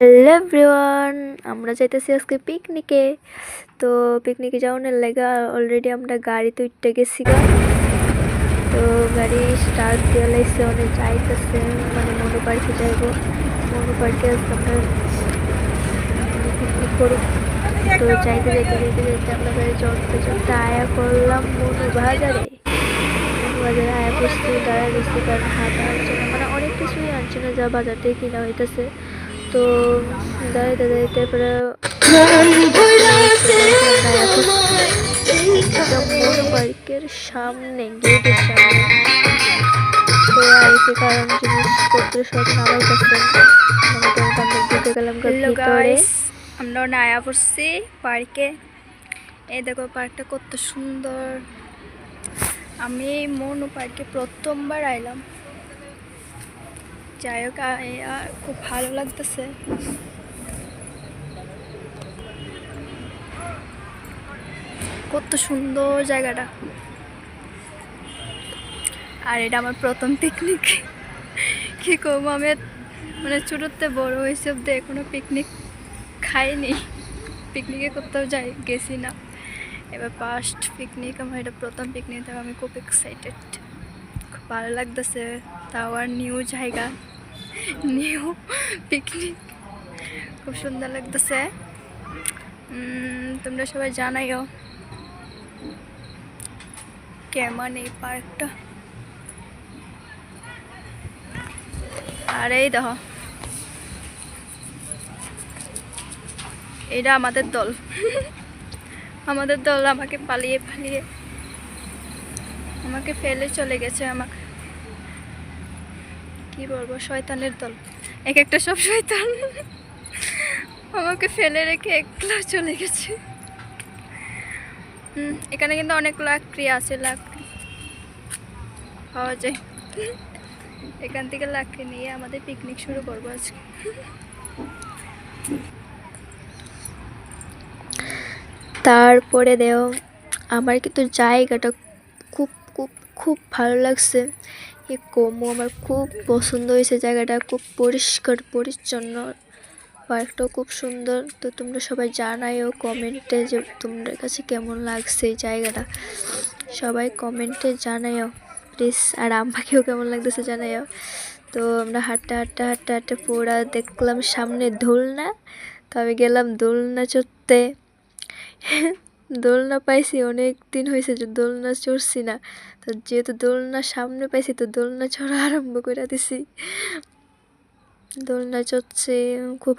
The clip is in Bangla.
হ্যালো এভরিওয়ান, আমরা যাইতেছি আজকে পিকনিকে। তো পিকনিকে যাওয়ার লাগে অলরেডি আমরা গাড়িতে উঠতে গেছি গা। তো গাড়ি স্টার্ট দিয়ে লাইছে, অনেক যাইতেছে মানে মনো পার্কে যাইব। মনো পার্কে আজকে আমরা পিকনিক করব। তো যাইতে যাইতে যাইতে যাইতে আমরা গাড়ি চড়তে চড়তে আয়া করলাম মনো বাজারে। মনো বাজারে আয়া করছি, দাঁড়ায় গেছি কারণ হাঁটা আনছে না, মানে অনেক কিছুই আনছে না যা বাজার থেকে কিনা হইতেছে। তো দাঁড়াইতে দাঁড়াইতে পরে মনো পার্কের সামনে, গেটের সামনে। তো আইসি কারণ জিনিসপত্র সব নামাইতেছে, নামাইতে আমরা ঢুকে গেলাম ভিতরে। আমরা নায়া পড়ছি পার্কে। এই দেখো পার্কটা কত সুন্দর। আমি মনো পার্কে প্রথমবার আইলাম। যাই হোক, খুব ভালো লাগতেছে। কত সুন্দর জায়গাটা। আর এটা আমার প্রথম পিকনিক। কি করবো, আমি মানে ছোটোতে বড় হয়েছে অব্দি এখনো পিকনিক খাইনি। পিকনিকে কোথাও গেছি না, এবার ফার্স্ট পিকনিক আমার। এটা প্রথম পিকনিক, তাও আমি খুব এক্সাইটেড, খুব ভালো লাগতেছে। তাও আর নিউ জায়গা, নিউ পিকনিক, খুব সুন্দর লাগতেছে। তোমরা সবাই জানাইও কেমন এই পার্কটা। আর এই দেখো, এটা আমাদের দল। আমাদের দল আমাকে পালিয়ে পালিয়ে আমাকে ফেলে চলে গেছে। আমাকে কি বলবো, শয়তানের দল, এক একটা সব শয়তান। আমাকে ফেলে রেখে একলা চলে গেছে। এখানে কিন্তু অনেক লাকড়ি আছে, লাকড়ি পাওয়া যায়। এখান থেকে লাকড়ি নিয়ে আমাদের পিকনিক শুরু করবো আজকে। তারপরে দেও আমার কিন্তু জায়গাটা খুব খুব খুব ভালো লাগছে। এই কমু আমার খুব পছন্দ হয়েছে জায়গাটা, খুব পরিষ্কার পরিচ্ছন্ন, পার্কটাও খুব সুন্দর। তো তোমরা সবাই জানাইও কমেন্টে যে তোমাদের কাছে কেমন লাগছে এই জায়গাটা, সবাই কমেন্টে জানাইও প্লিজ। আর আমাকেও কেমন লাগতেছে জানাইও। তো আমরা হাঁটতে হাঁটতে হাঁটতে হাঁটতে পুরা দেখলাম সামনে দোলনা। তো আমি গেলাম দোলনা চড়তে। দোলনা পাইছি, অনেক দিন হয়েছে যে দোলনা চড়ছি না। তো যেহেতু দোলনা সামনে পাইছি, তো দোলনা চড়া আরম্ভ করে দিছি। দোলনা চড়ছে, খুব